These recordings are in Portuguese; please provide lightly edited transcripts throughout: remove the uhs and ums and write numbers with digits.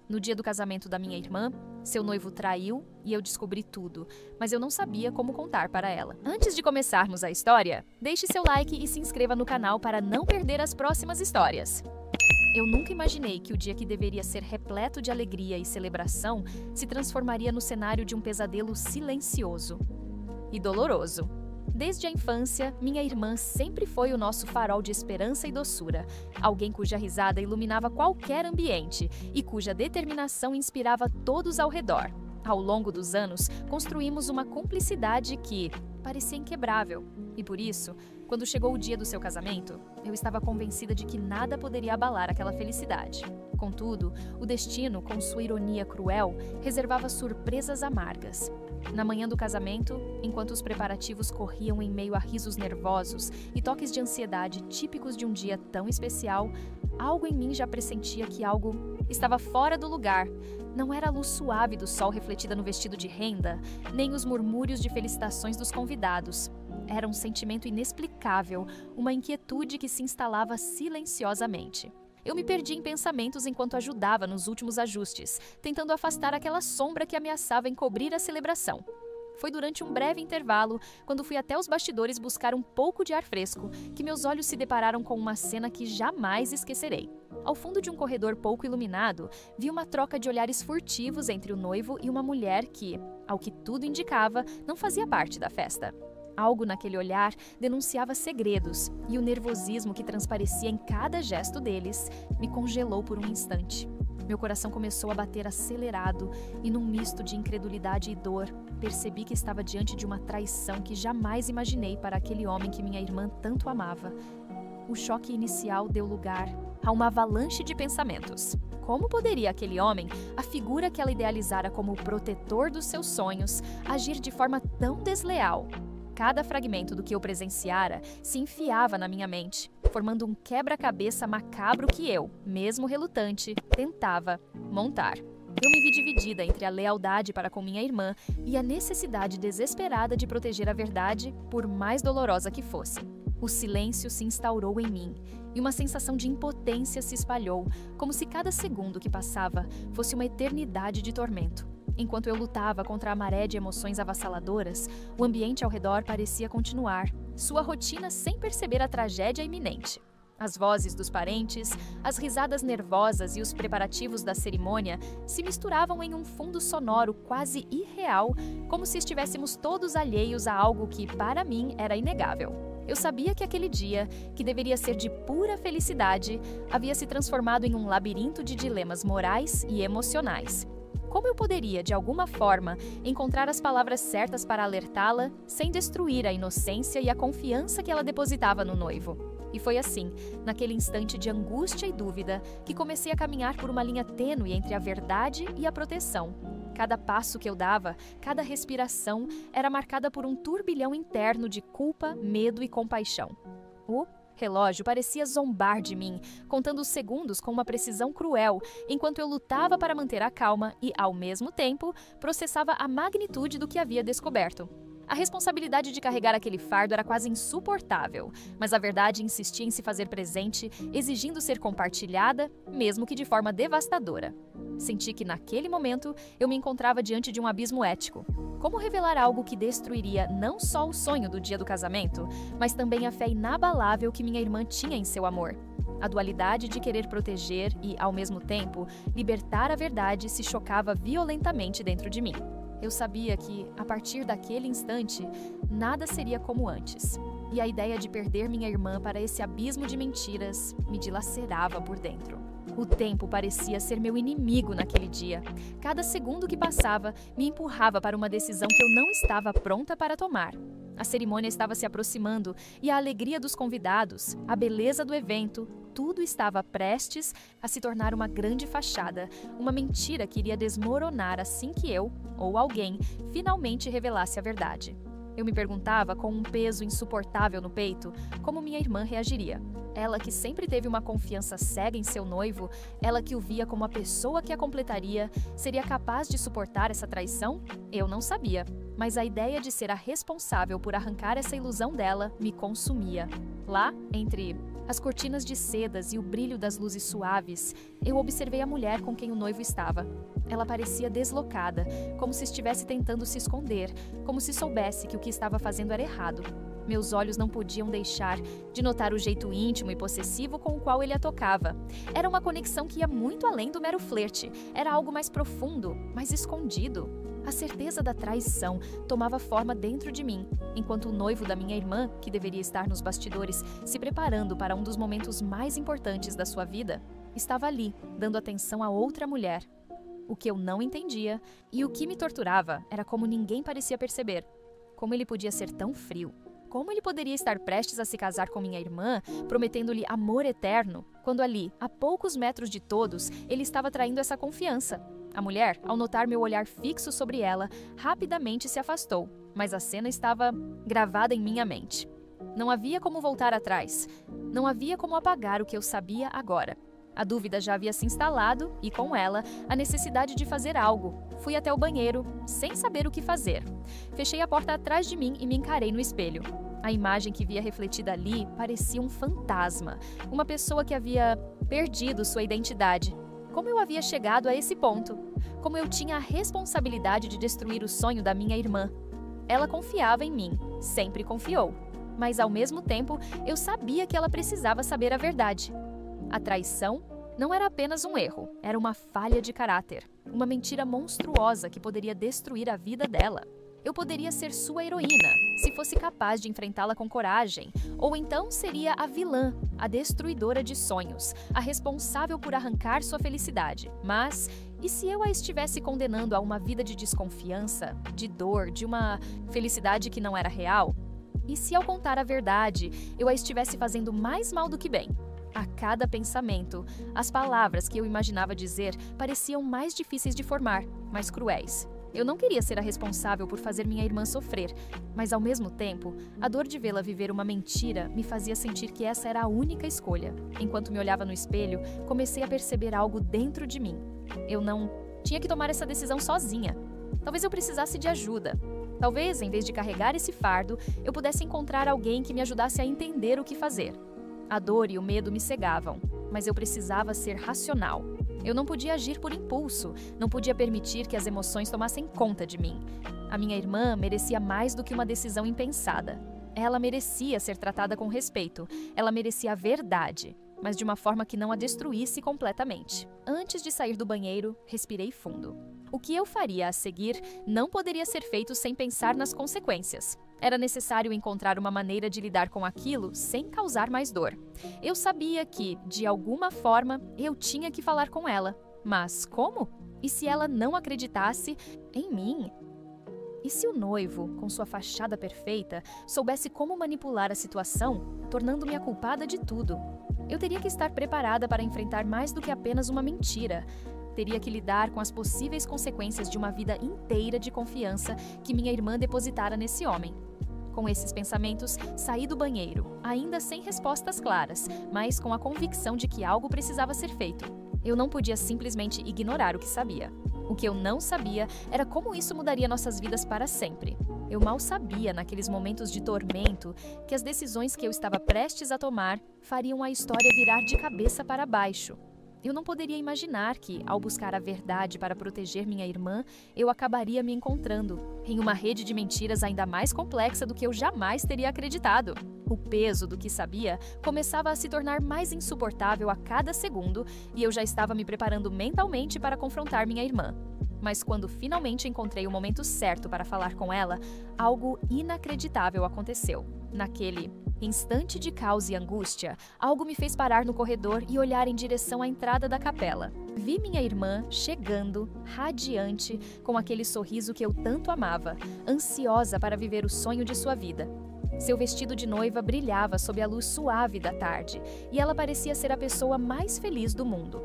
No dia do casamento da minha irmã, seu noivo traiu e eu descobri tudo, mas eu não sabia como contar para ela. Antes de começarmos a história, deixe seu like e se inscreva no canal para não perder as próximas histórias. Eu nunca imaginei que o dia que deveria ser repleto de alegria e celebração se transformaria no cenário de um pesadelo silencioso e doloroso. Desde a infância, minha irmã sempre foi o nosso farol de esperança e doçura, alguém cuja risada iluminava qualquer ambiente e cuja determinação inspirava todos ao redor. Ao longo dos anos, construímos uma cumplicidade que parecia inquebrável, e por isso, quando chegou o dia do seu casamento, eu estava convencida de que nada poderia abalar aquela felicidade. Contudo, o destino, com sua ironia cruel, reservava surpresas amargas. Na manhã do casamento, enquanto os preparativos corriam em meio a risos nervosos e toques de ansiedade típicos de um dia tão especial, algo em mim já pressentia que algo estava fora do lugar. Não era a luz suave do sol refletida no vestido de renda, nem os murmúrios de felicitações dos convidados. Era um sentimento inexplicável, uma inquietude que se instalava silenciosamente. Eu me perdi em pensamentos enquanto ajudava nos últimos ajustes, tentando afastar aquela sombra que ameaçava encobrir a celebração. Foi durante um breve intervalo, quando fui até os bastidores buscar um pouco de ar fresco, que meus olhos se depararam com uma cena que jamais esquecerei. Ao fundo de um corredor pouco iluminado, vi uma troca de olhares furtivos entre o noivo e uma mulher que, ao que tudo indicava, não fazia parte da festa. Algo naquele olhar denunciava segredos, e o nervosismo que transparecia em cada gesto deles me congelou por um instante. Meu coração começou a bater acelerado e, num misto de incredulidade e dor, percebi que estava diante de uma traição que jamais imaginei para aquele homem que minha irmã tanto amava. O choque inicial deu lugar a uma avalanche de pensamentos. Como poderia aquele homem, a figura que ela idealizara como o protetor dos seus sonhos, agir de forma tão desleal? Cada fragmento do que eu presenciara se enfiava na minha mente, formando um quebra-cabeça macabro que eu, mesmo relutante, tentava montar. Eu me vi dividida entre a lealdade para com minha irmã e a necessidade desesperada de proteger a verdade, por mais dolorosa que fosse. O silêncio se instaurou em mim, e uma sensação de impotência se espalhou, como se cada segundo que passava fosse uma eternidade de tormento. Enquanto eu lutava contra a maré de emoções avassaladoras, o ambiente ao redor parecia continuar, sua rotina sem perceber a tragédia iminente. As vozes dos parentes, as risadas nervosas e os preparativos da cerimônia se misturavam em um fundo sonoro quase irreal, como se estivéssemos todos alheios a algo que, para mim, era inegável. Eu sabia que aquele dia, que deveria ser de pura felicidade, havia se transformado em um labirinto de dilemas morais e emocionais. Como eu poderia, de alguma forma, encontrar as palavras certas para alertá-la, sem destruir a inocência e a confiança que ela depositava no noivo? E foi assim, naquele instante de angústia e dúvida, que comecei a caminhar por uma linha tênue entre a verdade e a proteção. Cada passo que eu dava, cada respiração, era marcada por um turbilhão interno de culpa, medo e compaixão. O relógio parecia zombar de mim, contando os segundos com uma precisão cruel, enquanto eu lutava para manter a calma e, ao mesmo tempo, processava a magnitude do que havia descoberto. A responsabilidade de carregar aquele fardo era quase insuportável, mas a verdade insistia em se fazer presente, exigindo ser compartilhada, mesmo que de forma devastadora. Senti que, naquele momento, eu me encontrava diante de um abismo ético. Como revelar algo que destruiria não só o sonho do dia do casamento, mas também a fé inabalável que minha irmã tinha em seu amor? A dualidade de querer proteger e, ao mesmo tempo, libertar a verdade se chocava violentamente dentro de mim. Eu sabia que, a partir daquele instante, nada seria como antes. E a ideia de perder minha irmã para esse abismo de mentiras me dilacerava por dentro. O tempo parecia ser meu inimigo naquele dia. Cada segundo que passava me empurrava para uma decisão que eu não estava pronta para tomar. A cerimônia estava se aproximando e a alegria dos convidados, a beleza do evento, tudo estava prestes a se tornar uma grande fachada, uma mentira que iria desmoronar assim que eu, ou alguém, finalmente revelasse a verdade. Eu me perguntava, com um peso insuportável no peito, como minha irmã reagiria. Ela que sempre teve uma confiança cega em seu noivo, ela que o via como a pessoa que a completaria, seria capaz de suportar essa traição? Eu não sabia, mas a ideia de ser a responsável por arrancar essa ilusão dela me consumia. Lá, entre As cortinas de sedas e o brilho das luzes suaves, eu observei a mulher com quem o noivo estava. Ela parecia deslocada, como se estivesse tentando se esconder, como se soubesse que o que estava fazendo era errado. Meus olhos não podiam deixar de notar o jeito íntimo e possessivo com o qual ele a tocava. Era uma conexão que ia muito além do mero flerte. Era algo mais profundo, mais escondido. A certeza da traição tomava forma dentro de mim, enquanto o noivo da minha irmã, que deveria estar nos bastidores, se preparando para um dos momentos mais importantes da sua vida, estava ali, dando atenção a outra mulher. O que eu não entendia e o que me torturava era como ninguém parecia perceber. Como ele podia ser tão frio? Como ele poderia estar prestes a se casar com minha irmã, prometendo-lhe amor eterno, quando ali, a poucos metros de todos, ele estava traindo essa confiança? A mulher, ao notar meu olhar fixo sobre ela, rapidamente se afastou, mas a cena estava gravada em minha mente. Não havia como voltar atrás. Não havia como apagar o que eu sabia agora. A dúvida já havia se instalado e, com ela, a necessidade de fazer algo. Fui até o banheiro, sem saber o que fazer. Fechei a porta atrás de mim e me encarei no espelho. A imagem que via refletida ali parecia um fantasma, uma pessoa que havia perdido sua identidade. Como eu havia chegado a esse ponto? Como eu tinha a responsabilidade de destruir o sonho da minha irmã? Ela confiava em mim, sempre confiou. Mas, ao mesmo tempo, eu sabia que ela precisava saber a verdade. A traição não era apenas um erro, era uma falha de caráter, uma mentira monstruosa que poderia destruir a vida dela. Eu poderia ser sua heroína, se fosse capaz de enfrentá-la com coragem, ou então seria a vilã, a destruidora de sonhos, a responsável por arrancar sua felicidade. Mas, e se eu a estivesse condenando a uma vida de desconfiança, de dor, de uma felicidade que não era real? E se, ao contar a verdade, eu a estivesse fazendo mais mal do que bem? A cada pensamento, as palavras que eu imaginava dizer pareciam mais difíceis de formar, mais cruéis. Eu não queria ser a responsável por fazer minha irmã sofrer, mas, ao mesmo tempo, a dor de vê-la viver uma mentira me fazia sentir que essa era a única escolha. Enquanto me olhava no espelho, comecei a perceber algo dentro de mim. Eu não tinha que tomar essa decisão sozinha. Talvez eu precisasse de ajuda. Talvez, em vez de carregar esse fardo, eu pudesse encontrar alguém que me ajudasse a entender o que fazer. A dor e o medo me cegavam, mas eu precisava ser racional. Eu não podia agir por impulso, não podia permitir que as emoções tomassem conta de mim. A minha irmã merecia mais do que uma decisão impensada. Ela merecia ser tratada com respeito, ela merecia a verdade, mas de uma forma que não a destruísse completamente. Antes de sair do banheiro, respirei fundo. O que eu faria a seguir não poderia ser feito sem pensar nas consequências. Era necessário encontrar uma maneira de lidar com aquilo sem causar mais dor. Eu sabia que, de alguma forma, eu tinha que falar com ela. Mas como? E se ela não acreditasse em mim? E se o noivo, com sua fachada perfeita, soubesse como manipular a situação, tornando-me a culpada de tudo? Eu teria que estar preparada para enfrentar mais do que apenas uma mentira. Teria que lidar com as possíveis consequências de uma vida inteira de confiança que minha irmã depositara nesse homem. Com esses pensamentos, saí do banheiro, ainda sem respostas claras, mas com a convicção de que algo precisava ser feito. Eu não podia simplesmente ignorar o que sabia. O que eu não sabia era como isso mudaria nossas vidas para sempre. Eu mal sabia, naqueles momentos de tormento, que as decisões que eu estava prestes a tomar fariam a história virar de cabeça para baixo. Eu não poderia imaginar que, ao buscar a verdade para proteger minha irmã, eu acabaria me encontrando em uma rede de mentiras ainda mais complexa do que eu jamais teria acreditado. O peso do que sabia começava a se tornar mais insuportável a cada segundo e eu já estava me preparando mentalmente para confrontar minha irmã. Mas quando finalmente encontrei o momento certo para falar com ela, algo inacreditável aconteceu. Naquele instante de caos e angústia, algo me fez parar no corredor e olhar em direção à entrada da capela. Vi minha irmã chegando, radiante, com aquele sorriso que eu tanto amava, ansiosa para viver o sonho de sua vida. Seu vestido de noiva brilhava sob a luz suave da tarde, e ela parecia ser a pessoa mais feliz do mundo.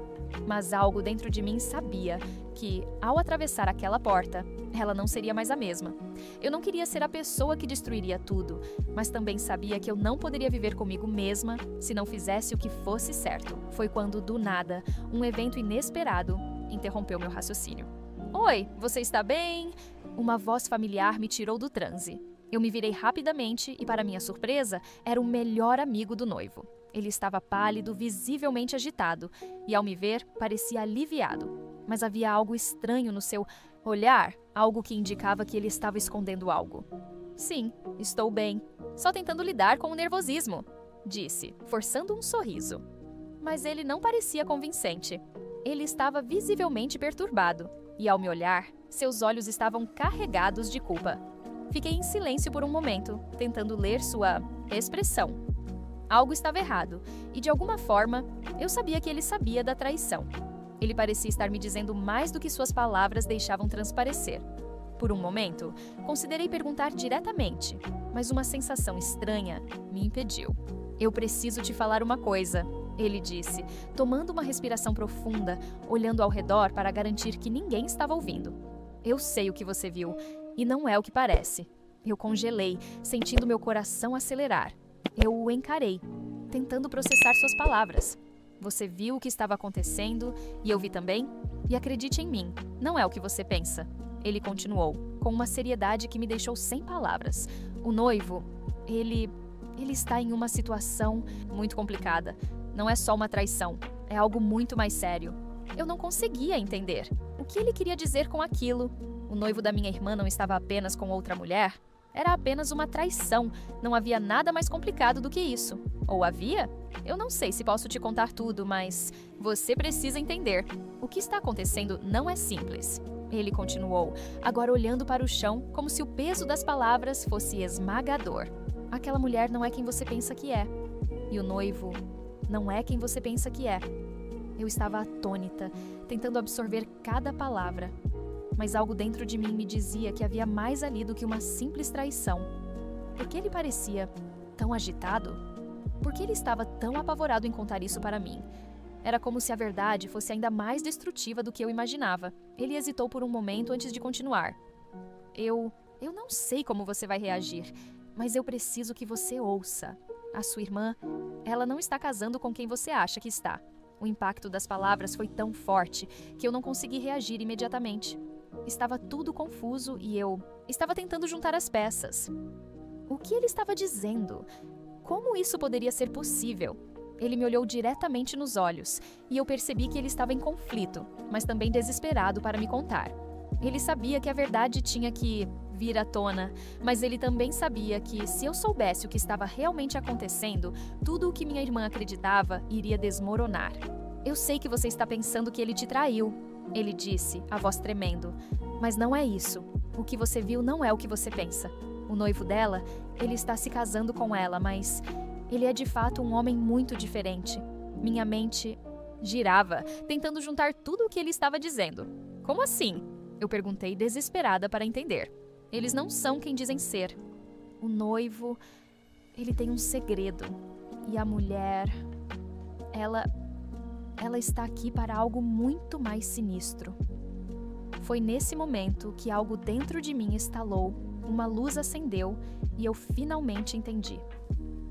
Mas algo dentro de mim sabia que, ao atravessar aquela porta, ela não seria mais a mesma. Eu não queria ser a pessoa que destruiria tudo, mas também sabia que eu não poderia viver comigo mesma se não fizesse o que fosse certo. Foi quando, do nada, um evento inesperado interrompeu meu raciocínio. "Oi, você está bem?" Uma voz familiar me tirou do transe. Eu me virei rapidamente e, para minha surpresa, era o melhor amigo do noivo. Ele estava pálido, visivelmente agitado, e ao me ver, parecia aliviado. Mas havia algo estranho no seu olhar, algo que indicava que ele estava escondendo algo. Sim, estou bem. Só tentando lidar com o nervosismo, disse, forçando um sorriso. Mas ele não parecia convincente. Ele estava visivelmente perturbado, e ao me olhar, seus olhos estavam carregados de culpa. Fiquei em silêncio por um momento, tentando ler sua expressão. Algo estava errado, e de alguma forma, eu sabia que ele sabia da traição. Ele parecia estar me dizendo mais do que suas palavras deixavam transparecer. Por um momento, considerei perguntar diretamente, mas uma sensação estranha me impediu. Eu preciso te falar uma coisa, ele disse, tomando uma respiração profunda, olhando ao redor para garantir que ninguém estava ouvindo. Eu sei o que você viu, e não é o que parece. Eu congelei, sentindo meu coração acelerar. Eu o encarei, tentando processar suas palavras. Você viu o que estava acontecendo, e eu vi também? E acredite em mim, não é o que você pensa. Ele continuou, com uma seriedade que me deixou sem palavras. O noivo, ele está em uma situação muito complicada. Não é só uma traição, é algo muito mais sério. Eu não conseguia entender. O que ele queria dizer com aquilo? O noivo da minha irmã não estava apenas com outra mulher? Era apenas uma traição. Não havia nada mais complicado do que isso. Ou havia? Eu não sei se posso te contar tudo, mas você precisa entender. O que está acontecendo não é simples. Ele continuou, agora olhando para o chão, como se o peso das palavras fosse esmagador. Aquela mulher não é quem você pensa que é. E o noivo não é quem você pensa que é. Eu estava atônita, tentando absorver cada palavra. Mas algo dentro de mim me dizia que havia mais ali do que uma simples traição. Por que ele parecia tão agitado? Por que ele estava tão apavorado em contar isso para mim? Era como se a verdade fosse ainda mais destrutiva do que eu imaginava. Ele hesitou por um momento antes de continuar. Eu não sei como você vai reagir, mas eu preciso que você ouça. A sua irmã, ela não está casando com quem você acha que está. O impacto das palavras foi tão forte que eu não consegui reagir imediatamente. Estava tudo confuso e eu estava tentando juntar as peças. O que ele estava dizendo? Como isso poderia ser possível? Ele me olhou diretamente nos olhos e eu percebi que ele estava em conflito, mas também desesperado para me contar. Ele sabia que a verdade tinha que vir à tona, mas ele também sabia que, se eu soubesse o que estava realmente acontecendo, tudo o que minha irmã acreditava iria desmoronar. Eu sei que você está pensando que ele te traiu, ele disse, a voz tremendo. Mas não é isso. O que você viu não é o que você pensa. O noivo dela, ele está se casando com ela, mas ele é de fato um homem muito diferente. Minha mente girava, tentando juntar tudo o que ele estava dizendo. Como assim? Eu perguntei, desesperada para entender. Eles não são quem dizem ser. O noivo, ele tem um segredo. E a mulher, ela está aqui para algo muito mais sinistro. Foi nesse momento que algo dentro de mim estalou, uma luz acendeu e eu finalmente entendi.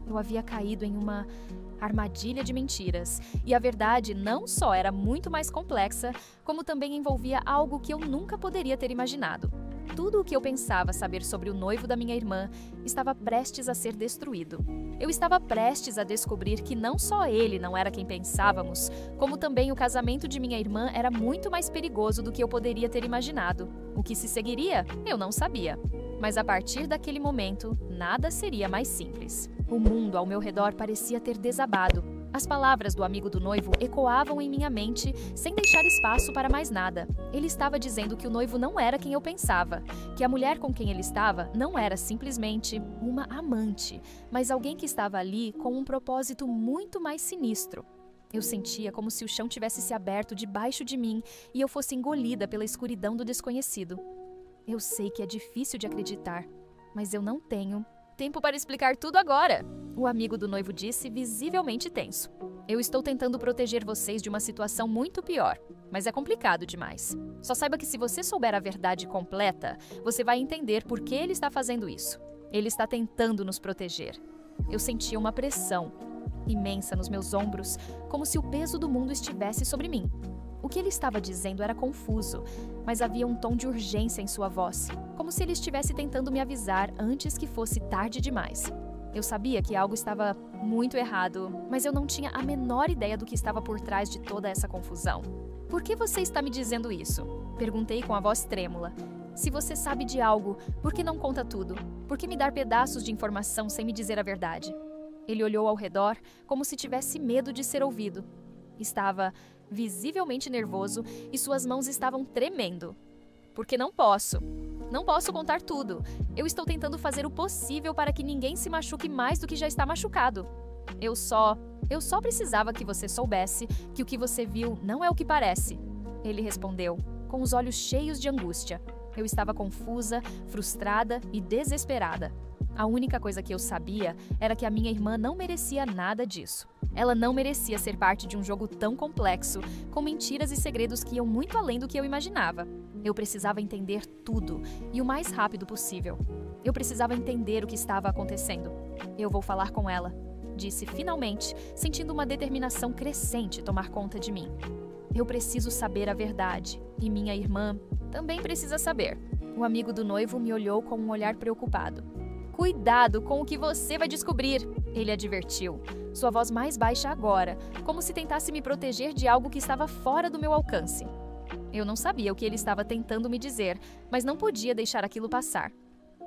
Eu havia caído em uma armadilha de mentiras, e a verdade não só era muito mais complexa, como também envolvia algo que eu nunca poderia ter imaginado. Tudo o que eu pensava saber sobre o noivo da minha irmã estava prestes a ser destruído. Eu estava prestes a descobrir que não só ele não era quem pensávamos, como também o casamento de minha irmã era muito mais perigoso do que eu poderia ter imaginado. O que se seguiria, eu não sabia. Mas a partir daquele momento, nada seria mais simples. O mundo ao meu redor parecia ter desabado. As palavras do amigo do noivo ecoavam em minha mente, sem deixar espaço para mais nada. Ele estava dizendo que o noivo não era quem eu pensava, que a mulher com quem ele estava não era simplesmente uma amante, mas alguém que estava ali com um propósito muito mais sinistro. Eu sentia como se o chão tivesse se aberto debaixo de mim e eu fosse engolida pela escuridão do desconhecido. Eu sei que é difícil de acreditar, mas eu não tenho tempo para explicar tudo agora, o amigo do noivo disse, visivelmente tenso. Eu estou tentando proteger vocês de uma situação muito pior, mas é complicado demais. Só saiba que se você souber a verdade completa, você vai entender por que ele está fazendo isso. Ele está tentando nos proteger. Eu sentia uma pressão imensa nos meus ombros, como se o peso do mundo estivesse sobre mim. O que ele estava dizendo era confuso, mas havia um tom de urgência em sua voz, como se ele estivesse tentando me avisar antes que fosse tarde demais. Eu sabia que algo estava muito errado, mas eu não tinha a menor ideia do que estava por trás de toda essa confusão. Por que você está me dizendo isso? Perguntei com a voz trêmula. Se você sabe de algo, por que não conta tudo? Por que me dar pedaços de informação sem me dizer a verdade? Ele olhou ao redor como se tivesse medo de ser ouvido. Estava visivelmente nervoso e suas mãos estavam tremendo. Porque não posso. Não posso contar tudo. Eu estou tentando fazer o possível para que ninguém se machuque mais do que já está machucado. Eu só precisava que você soubesse que o que você viu não é o que parece. Ele respondeu, com os olhos cheios de angústia. Eu estava confusa, frustrada e desesperada. A única coisa que eu sabia era que a minha irmã não merecia nada disso. Ela não merecia ser parte de um jogo tão complexo, com mentiras e segredos que iam muito além do que eu imaginava. Eu precisava entender tudo, e o mais rápido possível. Eu precisava entender o que estava acontecendo. Eu vou falar com ela, disse finalmente, sentindo uma determinação crescente tomar conta de mim. Eu preciso saber a verdade, e minha irmã também precisa saber. O amigo do noivo me olhou com um olhar preocupado. Cuidado com o que você vai descobrir, ele advertiu, sua voz mais baixa agora, como se tentasse me proteger de algo que estava fora do meu alcance. Eu não sabia o que ele estava tentando me dizer, mas não podia deixar aquilo passar.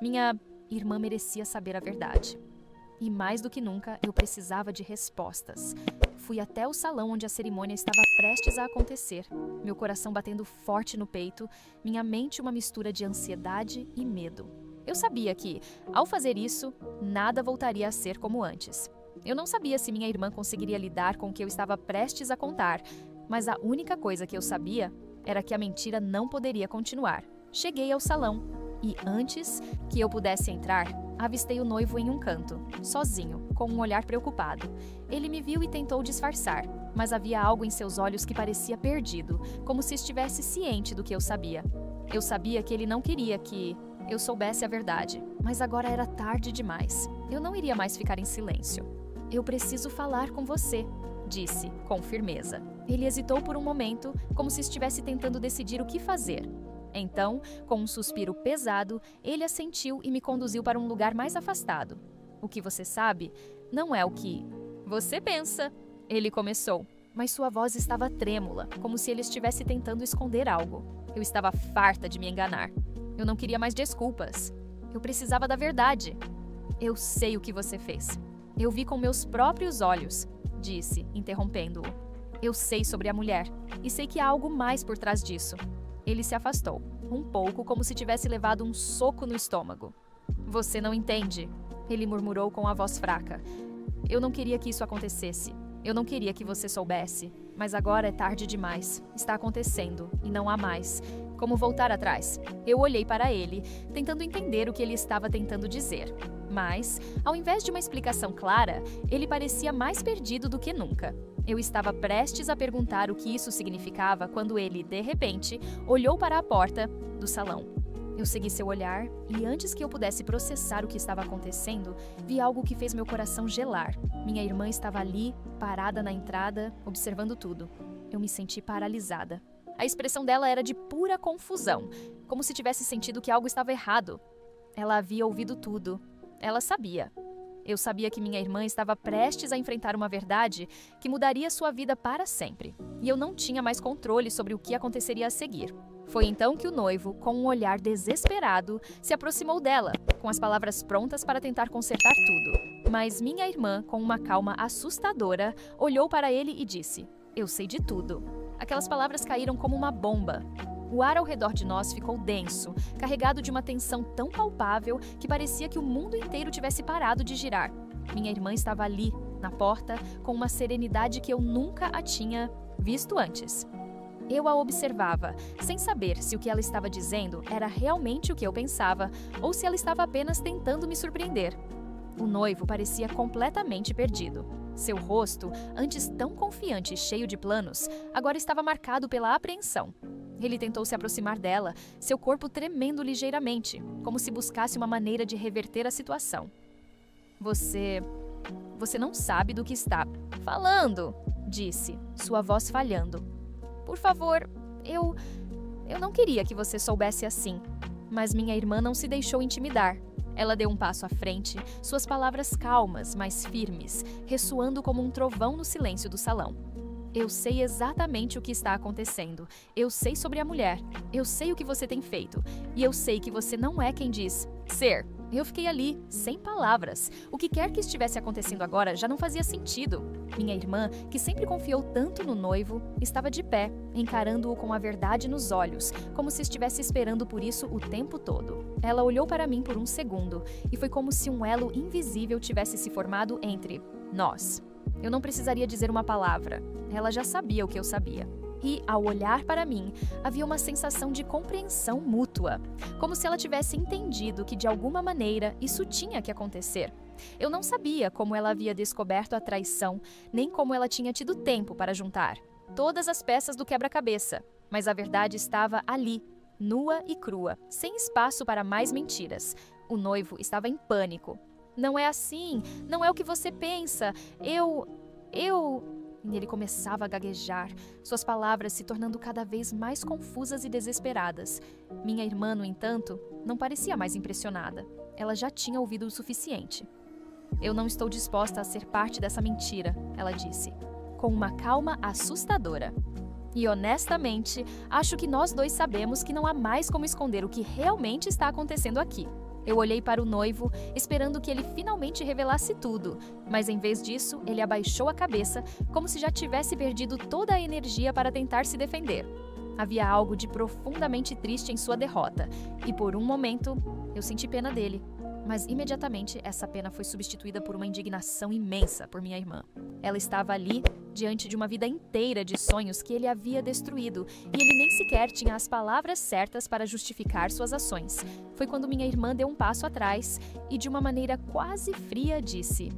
Minha irmã merecia saber a verdade. E mais do que nunca, eu precisava de respostas. Fui até o salão onde a cerimônia estava prestes a acontecer, meu coração batendo forte no peito, minha mente uma mistura de ansiedade e medo. Eu sabia que, ao fazer isso, nada voltaria a ser como antes. Eu não sabia se minha irmã conseguiria lidar com o que eu estava prestes a contar, mas a única coisa que eu sabia era que a mentira não poderia continuar. Cheguei ao salão e, antes que eu pudesse entrar, avistei o noivo em um canto, sozinho, com um olhar preocupado. Ele me viu e tentou disfarçar, mas havia algo em seus olhos que parecia perdido, como se estivesse ciente do que eu sabia. Eu sabia que ele não queria que eu soubesse a verdade, mas agora era tarde demais. Eu não iria mais ficar em silêncio. Eu preciso falar com você, disse, com firmeza. Ele hesitou por um momento, como se estivesse tentando decidir o que fazer. Então, com um suspiro pesado, ele assentiu e me conduziu para um lugar mais afastado. O que você sabe não é o que você pensa, ele começou, mas sua voz estava trêmula, como se ele estivesse tentando esconder algo. Eu estava farta de me enganar. Eu não queria mais desculpas. Eu precisava da verdade. Eu sei o que você fez. Eu vi com meus próprios olhos, disse, interrompendo-o. Eu sei sobre a mulher e sei que há algo mais por trás disso. Ele se afastou, um pouco como se tivesse levado um soco no estômago. Você não entende, ele murmurou com a voz fraca. Eu não queria que isso acontecesse. Eu não queria que você soubesse. Mas agora é tarde demais. Está acontecendo e não há mais. Como voltar atrás? Eu olhei para ele, tentando entender o que ele estava tentando dizer. Mas, ao invés de uma explicação clara, ele parecia mais perdido do que nunca. Eu estava prestes a perguntar o que isso significava quando ele, de repente, olhou para a porta do salão. Eu segui seu olhar e, antes que eu pudesse processar o que estava acontecendo, vi algo que fez meu coração gelar. Minha irmã estava ali, parada na entrada, observando tudo. Eu me senti paralisada. A expressão dela era de pura confusão, como se tivesse sentido que algo estava errado. Ela havia ouvido tudo. Ela sabia. Eu sabia que minha irmã estava prestes a enfrentar uma verdade que mudaria sua vida para sempre. E eu não tinha mais controle sobre o que aconteceria a seguir. Foi então que o noivo, com um olhar desesperado, se aproximou dela, com as palavras prontas para tentar consertar tudo. Mas minha irmã, com uma calma assustadora, olhou para ele e disse: "Eu sei de tudo." Aquelas palavras caíram como uma bomba. O ar ao redor de nós ficou denso, carregado de uma tensão tão palpável que parecia que o mundo inteiro tivesse parado de girar. Minha irmã estava ali, na porta, com uma serenidade que eu nunca a tinha visto antes. Eu a observava, sem saber se o que ela estava dizendo era realmente o que eu pensava ou se ela estava apenas tentando me surpreender. O noivo parecia completamente perdido. Seu rosto, antes tão confiante e cheio de planos, agora estava marcado pela apreensão. Ele tentou se aproximar dela, seu corpo tremendo ligeiramente, como se buscasse uma maneira de reverter a situação. Você não sabe do que está falando, disse, sua voz falhando. Por favor, eu não queria que você soubesse assim. Mas minha irmã não se deixou intimidar. Ela deu um passo à frente, suas palavras calmas, mas firmes, ressoando como um trovão no silêncio do salão. Eu sei exatamente o que está acontecendo. Eu sei sobre a mulher. Eu sei o que você tem feito. E eu sei que você não é quem diz ser. Eu fiquei ali, sem palavras. O que quer que estivesse acontecendo agora já não fazia sentido. Minha irmã, que sempre confiou tanto no noivo, estava de pé, encarando-o com a verdade nos olhos, como se estivesse esperando por isso o tempo todo. Ela olhou para mim por um segundo, e foi como se um elo invisível tivesse se formado entre nós. Eu não precisaria dizer uma palavra. Ela já sabia o que eu sabia. E, ao olhar para mim, havia uma sensação de compreensão mútua, como se ela tivesse entendido que, de alguma maneira, isso tinha que acontecer. Eu não sabia como ela havia descoberto a traição, nem como ela tinha tido tempo para juntar todas as peças do quebra-cabeça, mas a verdade estava ali, nua e crua, sem espaço para mais mentiras. O noivo estava em pânico. Não é assim, não é o que você pensa, E ele começava a gaguejar, suas palavras se tornando cada vez mais confusas e desesperadas. Minha irmã, no entanto, não parecia mais impressionada. Ela já tinha ouvido o suficiente. Eu não estou disposta a ser parte dessa mentira, ela disse, com uma calma assustadora. E honestamente, acho que nós dois sabemos que não há mais como esconder o que realmente está acontecendo aqui. Eu olhei para o noivo, esperando que ele finalmente revelasse tudo, mas em vez disso, ele abaixou a cabeça, como se já tivesse perdido toda a energia para tentar se defender. Havia algo de profundamente triste em sua derrota, e por um momento, eu senti pena dele. Mas imediatamente essa pena foi substituída por uma indignação imensa por minha irmã. Ela estava ali, diante de uma vida inteira de sonhos que ele havia destruído, e ele nem sequer tinha as palavras certas para justificar suas ações. Foi quando minha irmã deu um passo atrás e, de uma maneira quase fria, disse: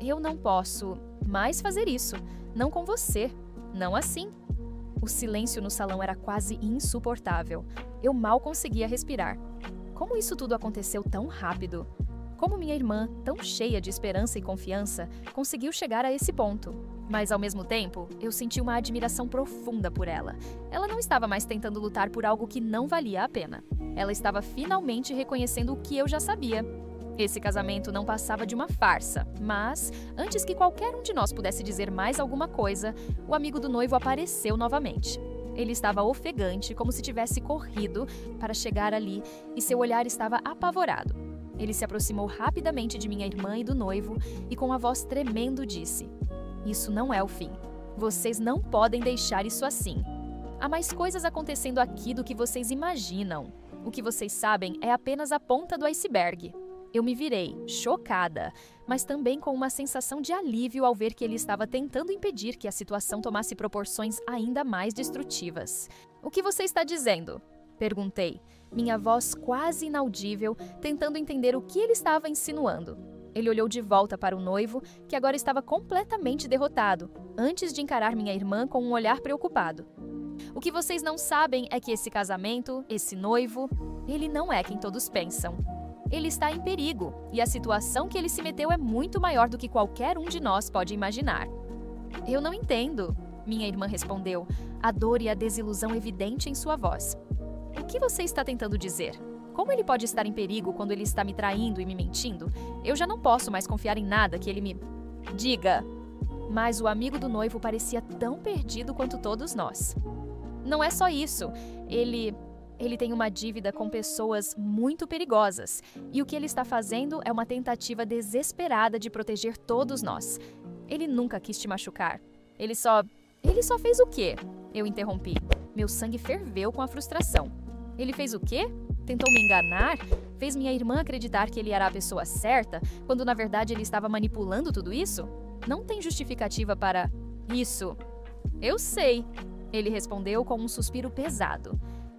"Eu não posso mais fazer isso. Não com você. Não assim." O silêncio no salão era quase insuportável. Eu mal conseguia respirar. Como isso tudo aconteceu tão rápido? Como minha irmã, tão cheia de esperança e confiança, conseguiu chegar a esse ponto? Mas, ao mesmo tempo, eu senti uma admiração profunda por ela. Ela não estava mais tentando lutar por algo que não valia a pena. Ela estava finalmente reconhecendo o que eu já sabia. Esse casamento não passava de uma farsa, mas, antes que qualquer um de nós pudesse dizer mais alguma coisa, o amigo do noivo apareceu novamente. Ele estava ofegante, como se tivesse corrido para chegar ali, e seu olhar estava apavorado. Ele se aproximou rapidamente de minha irmã e do noivo e, com a voz tremendo, disse: "Isso não é o fim. Vocês não podem deixar isso assim. Há mais coisas acontecendo aqui do que vocês imaginam. O que vocês sabem é apenas a ponta do iceberg." Eu me virei, chocada, mas também com uma sensação de alívio ao ver que ele estava tentando impedir que a situação tomasse proporções ainda mais destrutivas. "O que você está dizendo?" perguntei, minha voz quase inaudível, tentando entender o que ele estava insinuando. Ele olhou de volta para o noivo, que agora estava completamente derrotado, antes de encarar minha irmã com um olhar preocupado. "O que vocês não sabem é que esse casamento, esse noivo, ele não é quem todos pensam. Ele está em perigo, e a situação que ele se meteu é muito maior do que qualquer um de nós pode imaginar." "Eu não entendo", minha irmã respondeu, a dor e a desilusão evidente em sua voz. "O que você está tentando dizer? Como ele pode estar em perigo quando ele está me traindo e me mentindo? Eu já não posso mais confiar em nada que ele me... diga." Mas o amigo do noivo parecia tão perdido quanto todos nós. "Não é só isso. Ele tem uma dívida com pessoas muito perigosas, e o que ele está fazendo é uma tentativa desesperada de proteger todos nós. Ele nunca quis te machucar. Ele só fez o quê?" Eu interrompi. Meu sangue ferveu com a frustração. "Ele fez o quê? Tentou me enganar? Fez minha irmã acreditar que ele era a pessoa certa, quando na verdade ele estava manipulando tudo isso? Não tem justificativa para isso." "Eu sei", ele respondeu com um suspiro pesado.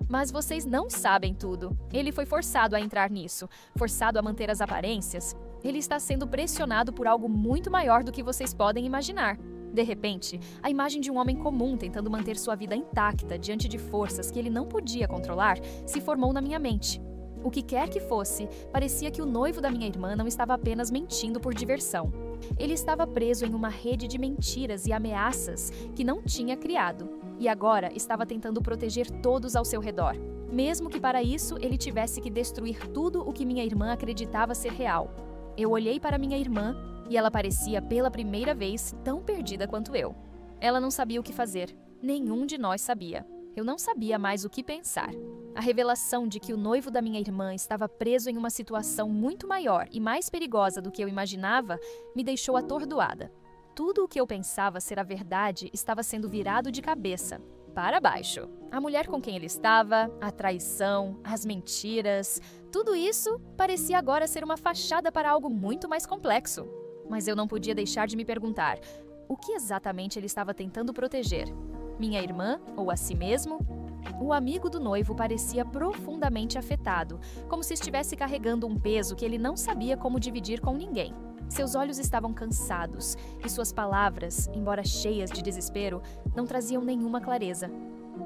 "Mas vocês não sabem tudo. Ele foi forçado a entrar nisso, forçado a manter as aparências. Ele está sendo pressionado por algo muito maior do que vocês podem imaginar. De repente, a imagem de um homem comum tentando manter sua vida intacta diante de forças que ele não podia controlar se formou na minha mente. O que quer que fosse, parecia que o noivo da minha irmã não estava apenas mentindo por diversão. Ele estava preso em uma rede de mentiras e ameaças que não tinha criado. E agora estava tentando proteger todos ao seu redor. mesmo que para isso ele tivesse que destruir tudo o que minha irmã acreditava ser real. Eu olhei para minha irmã e ela parecia pela primeira vez tão perdida quanto eu. Ela não sabia o que fazer. Nenhum de nós sabia. Eu não sabia mais o que pensar. A revelação de que o noivo da minha irmã estava preso em uma situação muito maior e mais perigosa do que eu imaginava me deixou atordoada. Tudo o que eu pensava ser a verdade estava sendo virado de cabeça para baixo. A mulher com quem ele estava, a traição, as mentiras, tudo isso parecia agora ser uma fachada para algo muito mais complexo. Mas eu não podia deixar de me perguntar: o que exatamente ele estava tentando proteger? Minha irmã ou a si mesmo? O amigo do noivo parecia profundamente afetado, como se estivesse carregando um peso que ele não sabia como dividir com ninguém. Seus olhos estavam cansados e suas palavras, embora cheias de desespero, não traziam nenhuma clareza.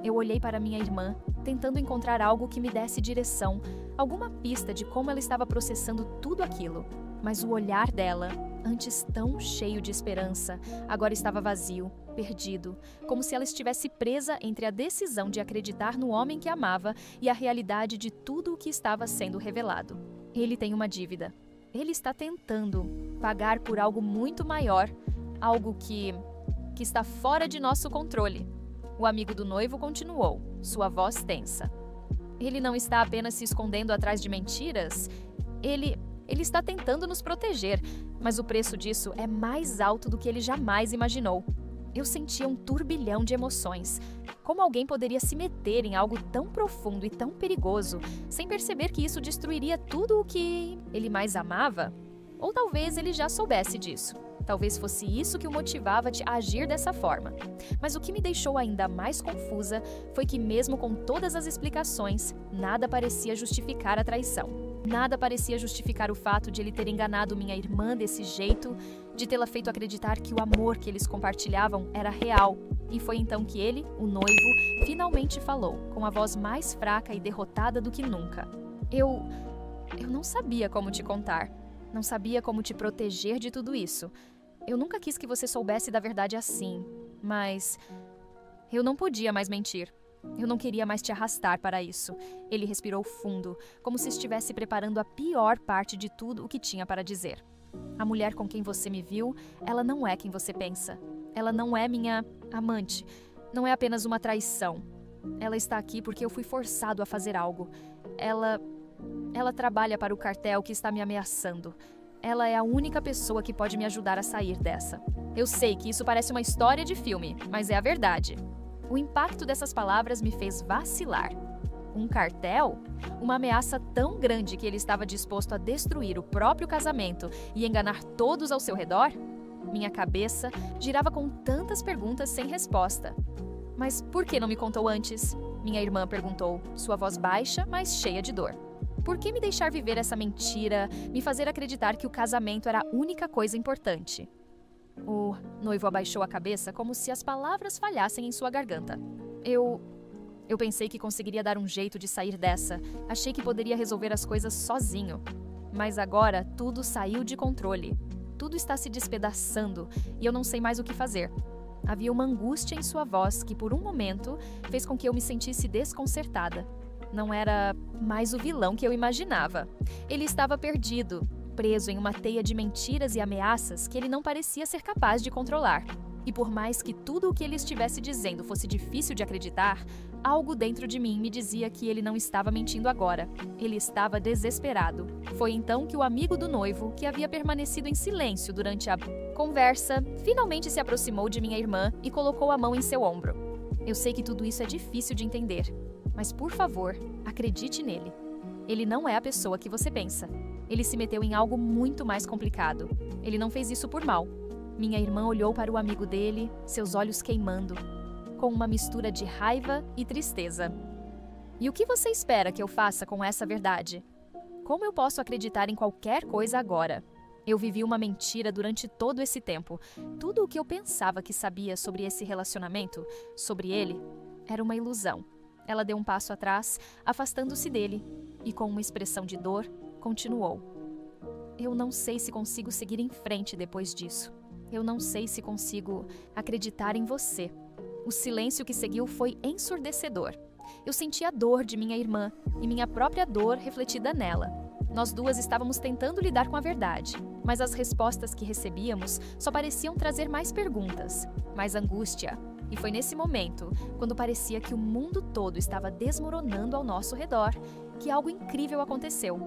Eu olhei para minha irmã, tentando encontrar algo que me desse direção, alguma pista de como ela estava processando tudo aquilo. Mas o olhar dela, antes tão cheio de esperança, agora estava vazio, perdido, como se ela estivesse presa entre a decisão de acreditar no homem que amava e a realidade de tudo o que estava sendo revelado. Ele tem uma dívida. Ele está tentando pagar por algo muito maior, algo que está fora de nosso controle. O amigo do noivo continuou, sua voz tensa. Ele não está apenas se escondendo atrás de mentiras. Ele está tentando nos proteger, mas o preço disso é mais alto do que ele jamais imaginou. Eu sentia um turbilhão de emoções. Como alguém poderia se meter em algo tão profundo e tão perigoso, sem perceber que isso destruiria tudo o que ele mais amava? Ou talvez ele já soubesse disso. Talvez fosse isso que o motivava a agir dessa forma. Mas o que me deixou ainda mais confusa foi que, mesmo com todas as explicações, nada parecia justificar a traição. Nada parecia justificar o fato de ele ter enganado minha irmã desse jeito, de tê-la feito acreditar que o amor que eles compartilhavam era real. E foi então que ele, o noivo, finalmente falou, com a voz mais fraca e derrotada do que nunca. Eu não sabia como te contar. Não sabia como te proteger de tudo isso. Eu nunca quis que você soubesse da verdade assim, mas eu não podia mais mentir. Eu não queria mais te arrastar para isso. Ele respirou fundo, como se estivesse preparando a pior parte de tudo o que tinha para dizer. A mulher com quem você me viu, ela não é quem você pensa. Ela não é minha amante. Não é apenas uma traição. Ela está aqui porque eu fui forçado a fazer algo. Ela trabalha para o cartel que está me ameaçando. Ela é a única pessoa que pode me ajudar a sair dessa. Eu sei que isso parece uma história de filme, mas é a verdade. O impacto dessas palavras me fez vacilar. Um cartel? Uma ameaça tão grande que ele estava disposto a destruir o próprio casamento e enganar todos ao seu redor? Minha cabeça girava com tantas perguntas sem resposta. Mas por que não me contou antes? Minha irmã perguntou, sua voz baixa, mas cheia de dor. Por que me deixar viver essa mentira, me fazer acreditar que o casamento era a única coisa importante? O noivo abaixou a cabeça como se as palavras falhassem em sua garganta. Eu pensei que conseguiria dar um jeito de sair dessa. Achei que poderia resolver as coisas sozinho. Mas agora tudo saiu de controle. Tudo está se despedaçando e eu não sei mais o que fazer. Havia uma angústia em sua voz que, por um momento, fez com que eu me sentisse desconcertada. Não era mais o vilão que eu imaginava. Ele estava perdido, preso em uma teia de mentiras e ameaças que ele não parecia ser capaz de controlar. E por mais que tudo o que ele estivesse dizendo fosse difícil de acreditar, algo dentro de mim me dizia que ele não estava mentindo agora. Ele estava desesperado. Foi então que o amigo do noivo, que havia permanecido em silêncio durante a conversa, finalmente se aproximou de minha irmã e colocou a mão em seu ombro. Eu sei que tudo isso é difícil de entender, mas por favor, acredite nele. Ele não é a pessoa que você pensa. Ele se meteu em algo muito mais complicado. Ele não fez isso por mal. Minha irmã olhou para o amigo dele, seus olhos queimando, com uma mistura de raiva e tristeza. E o que você espera que eu faça com essa verdade? Como eu posso acreditar em qualquer coisa agora? Eu vivi uma mentira durante todo esse tempo. Tudo o que eu pensava que sabia sobre esse relacionamento, sobre ele, era uma ilusão. Ela deu um passo atrás, afastando-se dele, e com uma expressão de dor, continuou. Eu não sei se consigo seguir em frente depois disso. Eu não sei se consigo acreditar em você. O silêncio que seguiu foi ensurdecedor. Eu sentia a dor de minha irmã e minha própria dor refletida nela. Nós duas estávamos tentando lidar com a verdade, mas as respostas que recebíamos só pareciam trazer mais perguntas, mais angústia. E foi nesse momento, quando parecia que o mundo todo estava desmoronando ao nosso redor, que algo incrível aconteceu.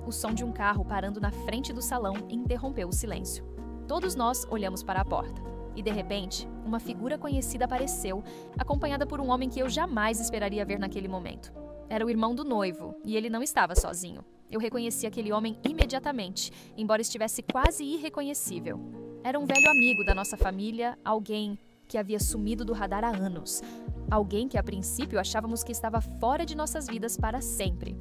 O som de um carro parando na frente do salão interrompeu o silêncio. Todos nós olhamos para a porta. E, de repente, uma figura conhecida apareceu, acompanhada por um homem que eu jamais esperaria ver naquele momento. Era o irmão do noivo, e ele não estava sozinho. Eu reconheci aquele homem imediatamente, embora estivesse quase irreconhecível. Era um velho amigo da nossa família, alguém que havia sumido do radar há anos. Alguém que, a princípio, achávamos que estava fora de nossas vidas para sempre.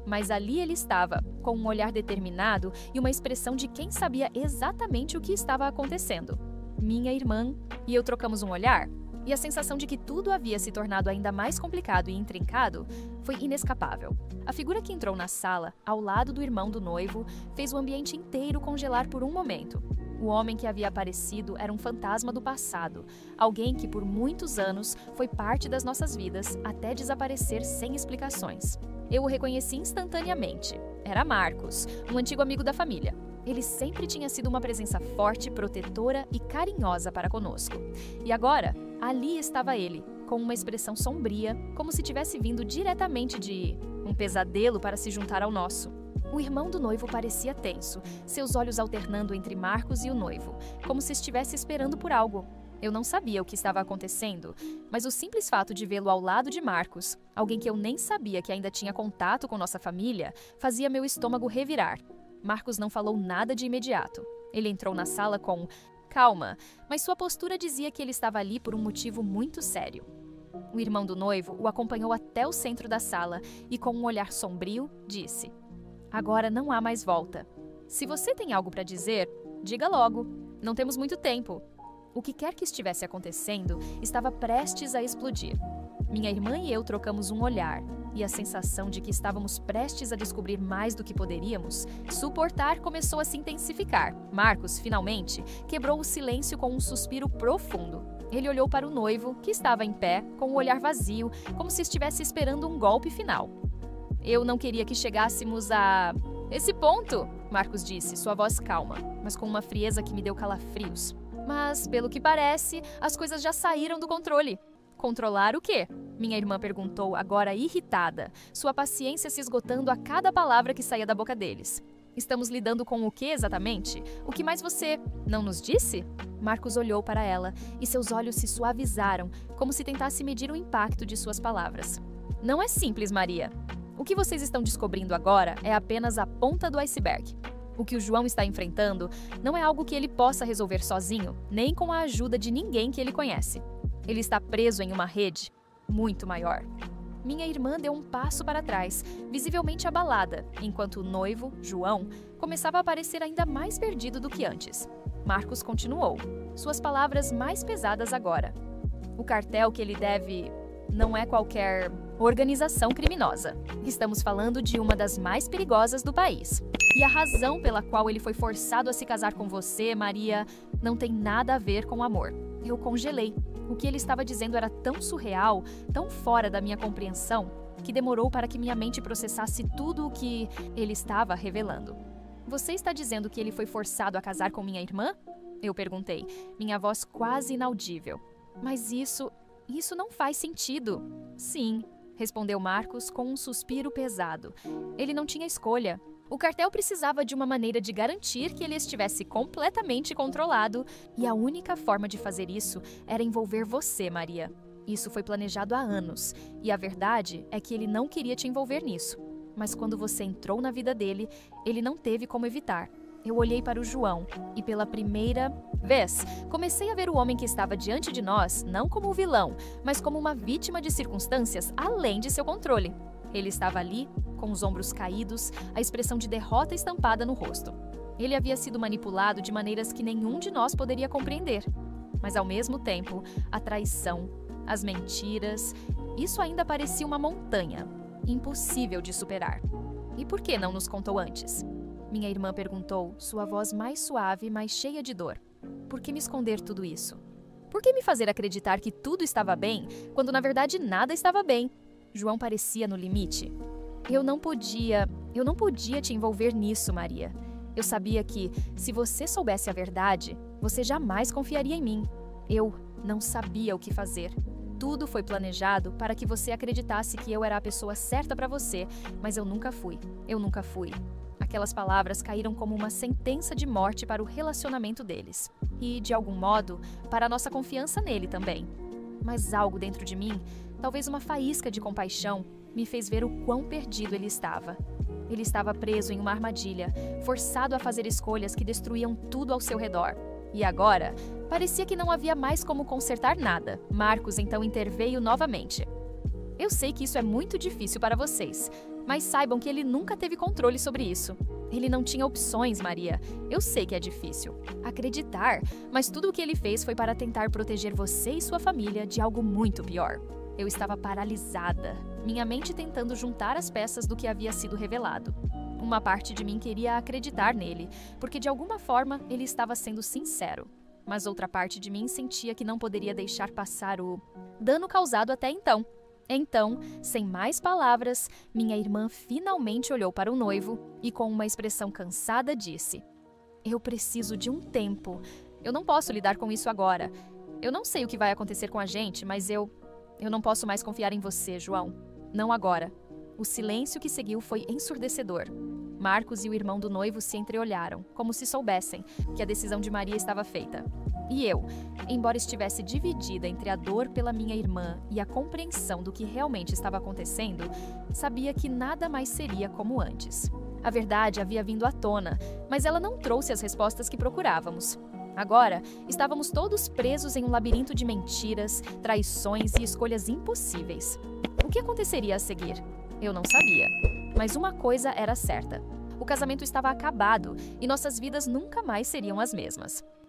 Mas ali ele estava, com um olhar determinado e uma expressão de quem sabia exatamente o que estava acontecendo. Minha irmã e eu trocamos um olhar, e a sensação de que tudo havia se tornado ainda mais complicado e intrincado foi inescapável. A figura que entrou na sala, ao lado do irmão do noivo, fez o ambiente inteiro congelar por um momento. O homem que havia aparecido era um fantasma do passado, alguém que por muitos anos foi parte das nossas vidas até desaparecer sem explicações. Eu o reconheci instantaneamente. Era Marcos, um antigo amigo da família. Ele sempre tinha sido uma presença forte, protetora e carinhosa para conosco. E agora, ali estava ele, com uma expressão sombria, como se tivesse vindo diretamente de um pesadelo para se juntar ao nosso. O irmão do noivo parecia tenso, seus olhos alternando entre Marcos e o noivo, como se estivesse esperando por algo. Eu não sabia o que estava acontecendo, mas o simples fato de vê-lo ao lado de Marcos, alguém que eu nem sabia que ainda tinha contato com nossa família, fazia meu estômago revirar. Marcos não falou nada de imediato. Ele entrou na sala com calma, mas sua postura dizia que ele estava ali por um motivo muito sério. O irmão do noivo o acompanhou até o centro da sala e, com um olhar sombrio, disse: "Agora não há mais volta. Se você tem algo para dizer, diga logo. Não temos muito tempo." O que quer que estivesse acontecendo estava prestes a explodir. Minha irmã e eu trocamos um olhar, e a sensação de que estávamos prestes a descobrir mais do que poderíamos suportar começou a se intensificar. Marcos, finalmente, quebrou o silêncio com um suspiro profundo. Ele olhou para o noivo, que estava em pé, com o olhar vazio, como se estivesse esperando um golpe final. "Eu não queria que chegássemos a esse ponto", Marcos disse, sua voz calma, mas com uma frieza que me deu calafrios. "Mas, pelo que parece, as coisas já saíram do controle." "Controlar o quê?" Minha irmã perguntou, agora irritada, sua paciência se esgotando a cada palavra que saía da boca deles. "Estamos lidando com o que exatamente? O que mais você não nos disse?" Marcos olhou para ela e seus olhos se suavizaram, como se tentasse medir o impacto de suas palavras. "Não é simples, Maria. O que vocês estão descobrindo agora é apenas a ponta do iceberg. O que o João está enfrentando não é algo que ele possa resolver sozinho, nem com a ajuda de ninguém que ele conhece. Ele está preso em uma rede muito maior." Minha irmã deu um passo para trás, visivelmente abalada, enquanto o noivo, João, começava a parecer ainda mais perdido do que antes. Marcos continuou, suas palavras mais pesadas agora. "O cartel que ele deve não é qualquer organização criminosa. Estamos falando de uma das mais perigosas do país. E a razão pela qual ele foi forçado a se casar com você, Maria, não tem nada a ver com amor." Eu congelei. O que ele estava dizendo era tão surreal, tão fora da minha compreensão, que demorou para que minha mente processasse tudo o que ele estava revelando. "Você está dizendo que ele foi forçado a casar com minha irmã?" Eu perguntei, minha voz quase inaudível. "Mas isso não faz sentido." "Sim", respondeu Marcos com um suspiro pesado. Ele não tinha escolha. O cartel precisava de uma maneira de garantir que ele estivesse completamente controlado, e a única forma de fazer isso era envolver você, Maria. Isso foi planejado há anos, e a verdade é que ele não queria te envolver nisso. Mas quando você entrou na vida dele, ele não teve como evitar. Eu olhei para o João, e pela primeira vez, comecei a ver o homem que estava diante de nós não como o vilão, mas como uma vítima de circunstâncias além de seu controle. Ele estava ali, com os ombros caídos, a expressão de derrota estampada no rosto. Ele havia sido manipulado de maneiras que nenhum de nós poderia compreender. Mas, ao mesmo tempo, a traição, as mentiras, isso ainda parecia uma montanha, impossível de superar. "E por que não nos contou antes?" Minha irmã perguntou, sua voz mais suave, mas cheia de dor. "Por que me esconder tudo isso? Por que me fazer acreditar que tudo estava bem, quando na verdade nada estava bem? João parecia no limite. Eu não podia te envolver nisso, Maria. Eu sabia que, se você soubesse a verdade, você jamais confiaria em mim. Eu não sabia o que fazer. Tudo foi planejado para que você acreditasse que eu era a pessoa certa para você, mas eu nunca fui. Eu nunca fui. Aquelas palavras caíram como uma sentença de morte para o relacionamento deles. E, de algum modo, para a nossa confiança nele também. Mas algo dentro de mim, talvez uma faísca de compaixão, me fez ver o quão perdido ele estava. Ele estava preso em uma armadilha, forçado a fazer escolhas que destruíam tudo ao seu redor. E agora, parecia que não havia mais como consertar nada. Marcos então interveio novamente. Eu sei que isso é muito difícil para vocês, mas saibam que ele nunca teve controle sobre isso. Ele não tinha opções, Maria. Eu sei que é difícil acreditar, mas tudo o que ele fez foi para tentar proteger você e sua família de algo muito pior. Eu estava paralisada, minha mente tentando juntar as peças do que havia sido revelado. Uma parte de mim queria acreditar nele, porque de alguma forma ele estava sendo sincero. Mas outra parte de mim sentia que não poderia deixar passar o dano causado até então. Então, sem mais palavras, minha irmã finalmente olhou para o noivo e, com uma expressão cansada, disse: "Eu preciso de um tempo. Eu não posso lidar com isso agora. Eu não sei o que vai acontecer com a gente, mas eu não posso mais confiar em você, João. Não agora." O silêncio que seguiu foi ensurdecedor. Marcos e o irmão do noivo se entreolharam, como se soubessem que a decisão de Maria estava feita. E eu, embora estivesse dividida entre a dor pela minha irmã e a compreensão do que realmente estava acontecendo, sabia que nada mais seria como antes. A verdade havia vindo à tona, mas ela não trouxe as respostas que procurávamos. Agora, estávamos todos presos em um labirinto de mentiras, traições e escolhas impossíveis. O que aconteceria a seguir? Eu não sabia. Mas uma coisa era certa: o casamento estava acabado e nossas vidas nunca mais seriam as mesmas.